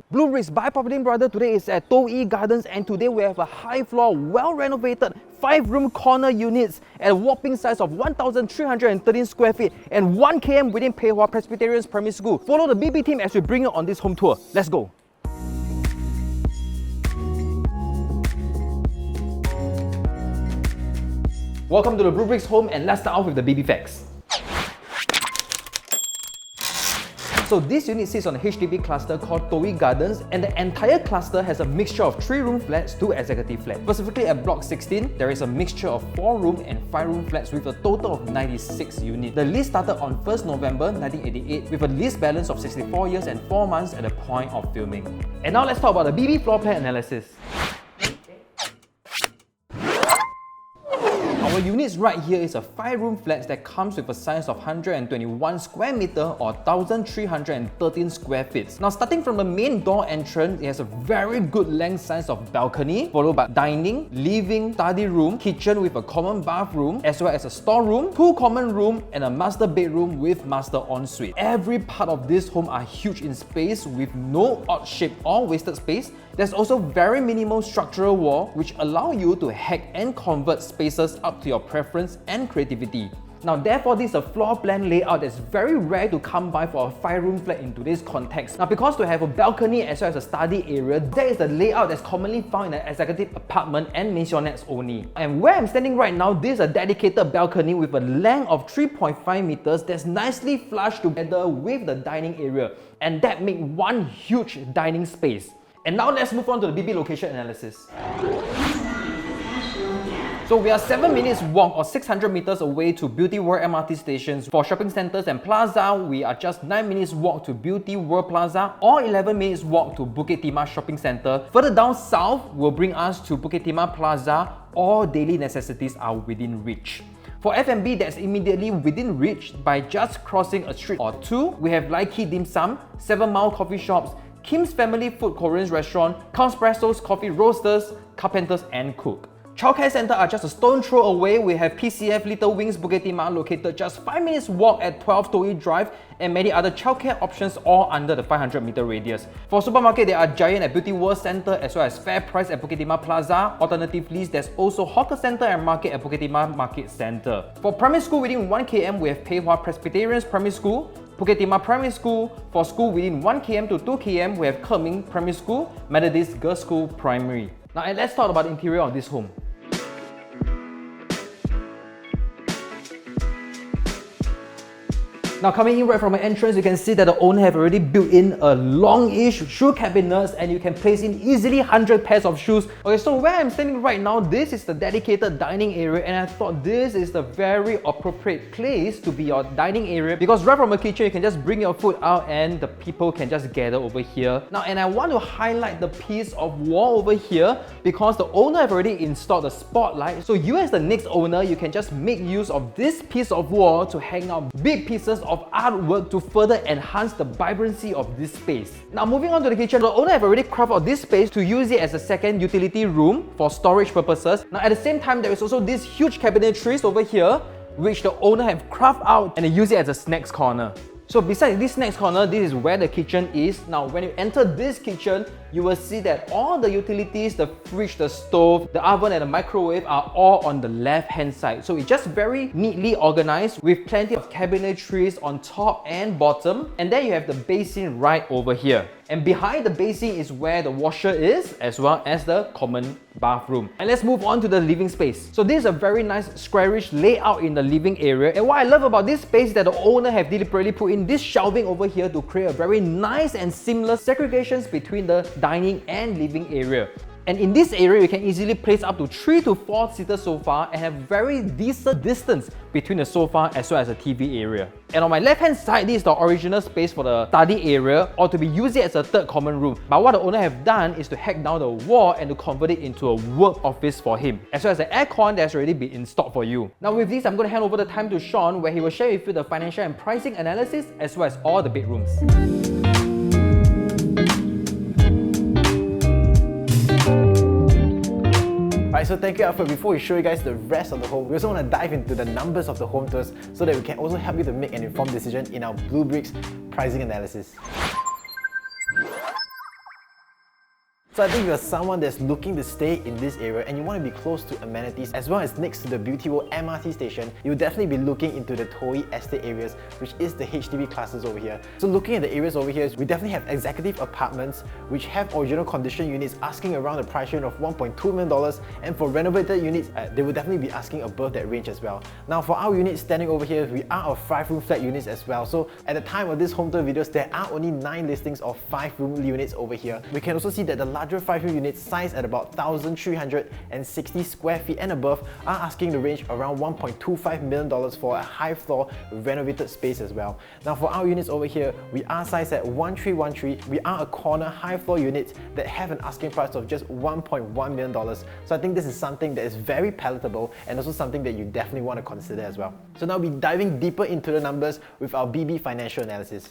bleubricks by PropertyLimBrothers today is at Toh Yi Gardens, and today we have a high floor, well-renovated 5-room corner units at a whopping size of 1,313 square feet and 1 km within Pei Hwa Presbyterian Primary School. Follow the BB team as we bring you on this home tour. Let's go. Welcome to the bleubricks home, and let's start off with the BB facts. So this unit sits on a HDB cluster called Toh Yi Gardens, and the entire cluster has a mixture of 3-room flats, 2 executive flats. Specifically at Block 16, there is a mixture of 4-room and 5-room flats with a total of 96 units. The lease started on 1st November 1988 with a lease balance of 64 years and 4 months at the point of filming. And now let's talk about the BB floor plan analysis. Our units right here is a 5-room flat that comes with a size of 121 square meter or 1,313 square feet. Now starting from the main door entrance, it has a very good length size of balcony, followed by dining, living, study room, kitchen with a common bathroom, as well as a storeroom, 2 common rooms, and a master bedroom with master ensuite. Every part of this home are huge in space with no odd shape or wasted space. There's also very minimal structural wall which allow you to hack and convert spaces up to your preference and creativity. Now therefore, this is a floor plan layout that's very rare to come by for a 5-room flat in today's context. Now because to have a balcony as well as a study area, that is the layout that's commonly found in an executive apartment and maisonette only. And where I'm standing right now, this is a dedicated balcony with a length of 3.5 meters that's nicely flushed together with the dining area, and that makes one huge dining space. And now let's move on to the BB location analysis. So we are 7 minutes walk or 600 meters away to Beauty World MRT stations. For shopping centers and plaza, we are just 9 minutes walk to Beauty World Plaza or 11 minutes walk to Bukit Timah Shopping Centre. Further down south will bring us to Bukit Timah Plaza. All daily necessities are within reach. For F&B, that's immediately within reach by just crossing a street or two. We have Lai Ki Dim Sum, 7 Mile Coffee Shops, Kim's Family Food Korean Restaurant, Countespresso's Coffee Roasters, Carpenters and Cook. Childcare Centre are just a stone throw away. We have PCF Little Wings Bukit Timah located just 5 minutes walk at 12 Toh Yi Drive, and many other childcare options all under the 500-meter radius. For supermarket, there are Giant at Beauty World Centre as well as Fair Price at Bukit Timah Plaza. Alternatively, there's also Hawker Centre and Market at Bukit Timah Market Centre. For primary school within 1 km, we have Pei Hwa Presbyterian Primary School, Bukit Timah Primary School. For school within 1 km to 2 km, we have Kerming Primary School, Methodist Girls School Primary. Now let's talk about the interior of this home. Now coming in right from the entrance, you can see that the owner have already built in a longish shoe cabinets, and you can place in easily 100 pairs of shoes. Okay, so where I'm standing right now, this is the dedicated dining area, and I thought this is the very appropriate place to be your dining area, because right from the kitchen you can just bring your food out and the people can just gather over here. Now, and I want to highlight the piece of wall over here because the owner have already installed the spotlight. So you as the next owner, you can just make use of this piece of wall to hang out big pieces of artwork to further enhance the vibrancy of this space. Now moving on to the kitchen, the owner have already crafted out this space to use it as a second utility room for storage purposes. Now at the same time, there is also this huge cabinetries over here which the owner have crafted out and they use it as a snacks corner. So besides this snacks corner, this is where the kitchen is. Now when you enter this kitchen, you will see that all the utilities, the fridge, the stove, the oven and the microwave are all on the left hand side. So it's just very neatly organized with plenty of cabinetries on top and bottom. And then you have the basin right over here. And behind the basin is where the washer is, as well as the common bathroom. And let's move on to the living space. So this is a very nice squarish layout in the living area. And what I love about this space is that the owner have deliberately put in this shelving over here to create a very nice and seamless segregations between the dining and living area. And in this area, you can easily place up to 3 to 4 seater sofa and have very decent distance between the sofa as well as the TV area. And on my left hand side, this is the original space for the study area, or to be used as a third common room. But what the owner have done is to hack down the wall and to convert it into a work office for him, as well as the aircon that's already been installed for you. Now with this, I'm going to hand over the time to Shawn, where he will share with you the financial and pricing analysis as well as all the bedrooms. Alright, so thank you, Alfred. Before we show you guys the rest of the home, we also want to dive into the numbers of the home tours so that we can also help you to make an informed decision in our bleubricks pricing analysis. So I think if you're someone that's looking to stay in this area and you want to be close to amenities as well as next to the Beauty World MRT station, you'll definitely be looking into the Toh Yi estate areas, which is the HDB classes over here. So looking at the areas over here, we definitely have executive apartments which have original condition units asking around the price range of $1.2 million, and for renovated units, they will definitely be asking above that range as well. Now for our units standing over here, we are a 5-room flat units as well. So at the time of this home tour videos, there are only 9 listings of 5-room units over here. We can also see that the larger 5-room units sized at about 1,360 square feet and above are asking the range around $1.25 million for a high floor renovated space as well. Now for our units over here, we are sized at 1313. We are a corner high floor unit that have an asking price of just $1.1 million. So I think this is something that is very palatable and also something that you definitely want to consider as well. So now we'll be diving deeper into the numbers with our BB financial analysis.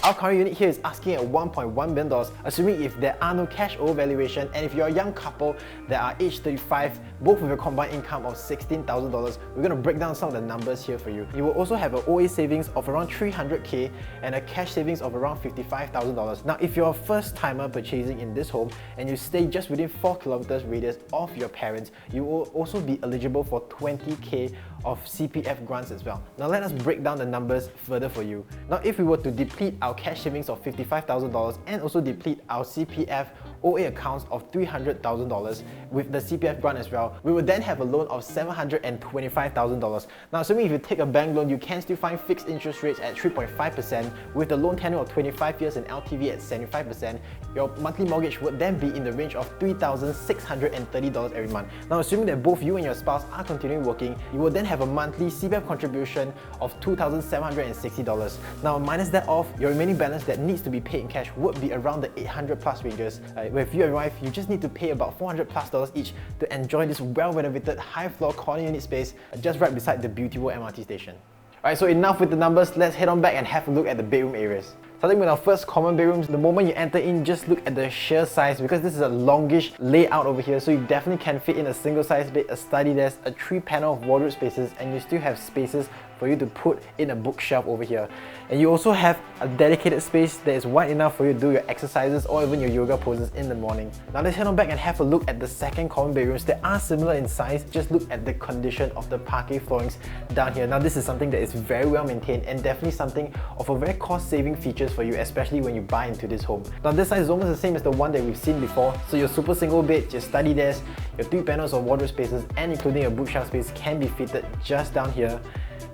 Our current unit here is asking at $1.1 million, assuming if there are no cash or valuation, and if you're a young couple that are age 35, both with a combined income of $16,000, we're going to break down some of the numbers here for you. You will also have an OA savings of around $300k and a cash savings of around $55,000. Now, if you're a first timer purchasing in this home and you stay just within 4 kilometers radius of your parents, you will also be eligible for 20k of CPF grants as well. Now let us break down the numbers further for you. Now if we were to deplete our cash savings of $55,000 and also deplete our CPF OA accounts of $300,000 with the CPF grant as well, we would then have a loan of $725,000. Now assuming if you take a bank loan, you can still find fixed interest rates at 3.5% with the loan tenure of 25 years and LTV at 75%. Your monthly mortgage would then be in the range of $3,630 every month. Now assuming that both you and your spouse are continuing working, you will then have a monthly CPF contribution of $2,760. Now minus that off, your remaining balance that needs to be paid in cash would be around the $800 plus ranges. With you and your wife, you just need to pay about $400 plus each to enjoy this well-renovated high-floor corner unit space just right beside the Beauty World MRT station. Alright, so enough with the numbers, let's head on back and have a look at the bedroom areas. Starting with our first common bedrooms, the moment you enter in, just look at the sheer size because this is a longish layout over here, so you definitely can fit in a single size bed, a study desk, a 3-panel of wardrobe spaces, and you still have spaces for you to put in a bookshelf over here. And you also have a dedicated space that is wide enough for you to do your exercises or even your yoga poses in the morning. Now let's head on back and have a look at the second common bedrooms that are similar in size. Just look at the condition of the parquet floorings down here. Now this is something that is very well maintained and definitely something of a very cost-saving features for you, especially when you buy into this home. Now this size is almost the same as the one that we've seen before, so your super single bed, your study desk, your 3 panels of wardrobe spaces, and including a bookshelf space can be fitted just down here.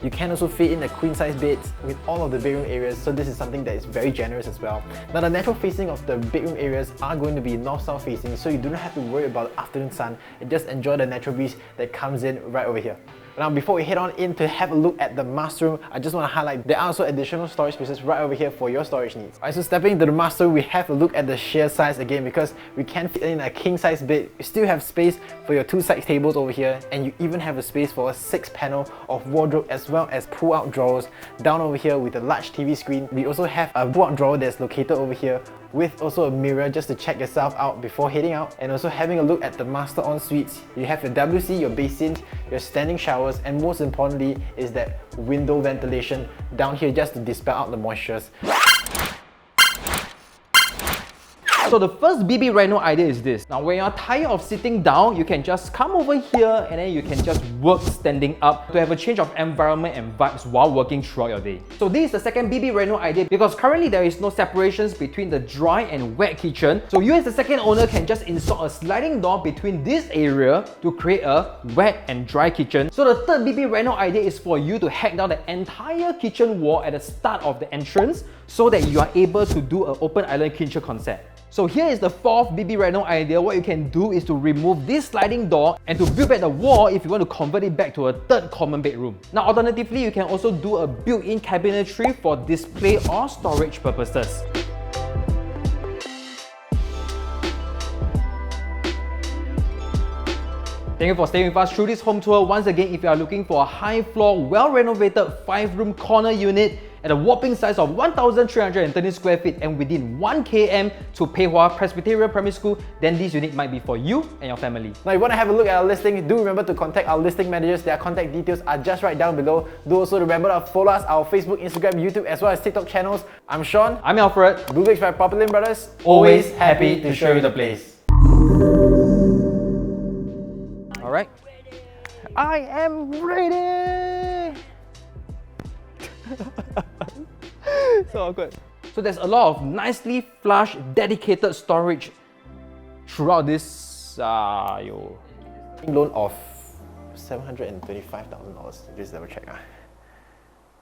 You can also fit in a queen size bed with all of the bedroom areas, so this is something that is very generous as well. Now the natural facing of the bedroom areas are going to be north-south facing, so you do not have to worry about the afternoon sun and just enjoy the natural breeze that comes in right over here. Now before we head on in to have a look at the master room, I just want to highlight there are also additional storage spaces right over here for your storage needs. Alright, so stepping into the master room, we have a look at the sheer size again because we can fit in a king size bed. You still have space for your 2 side tables over here, and you even have a space for a 6-panel of wardrobe as well as pull-out drawers down over here with a large TV screen. We also have a pull-out drawer that's located over here with also a mirror just to check yourself out before heading out, and also having a look at the master en-suites. You have your WC, your basins, your standing showers, and most importantly is that window ventilation down here just to dispel out the moistures. So the first BB Reno idea is this. Now when you're tired of sitting down, you can just come over here and then you can just work standing up to have a change of environment and vibes while working throughout your day. So this is the second BB Reno idea because currently there is no separations between the dry and wet kitchen. So you as the second owner can just install a sliding door between this area to create a wet and dry kitchen. So the third BB Reno idea is for you to hack down the entire kitchen wall at the start of the entrance so that you are able to do an open island kitchen concept. So here is the fourth BB Reno idea. What you can do is to remove this sliding door and to build back the wall if you want to convert it back to a third common bedroom. Now alternatively, you can also do a built-in cabinetry for display or storage purposes. Thank you for staying with us through this home tour. Once again, if you are looking for a high floor, well-renovated 5-room corner unit, at a whopping size of 1,330 square feet and within 1 km to Pei Hwa Presbyterian Primary School, then this unit might be for you and your family. Now, if you want to have a look at our listing, do remember to contact our listing managers. Their contact details are just right down below. Do also remember to follow us, our Facebook, Instagram, YouTube, as well as TikTok channels. I'm Shawn. I'm Alfred. bleubricks by PropertyLimBrothers. Always happy to show you the place. Alright. I am ready! So awkward. So there's a lot of nicely flush, dedicated storage throughout this loan of $725,000. Just double check.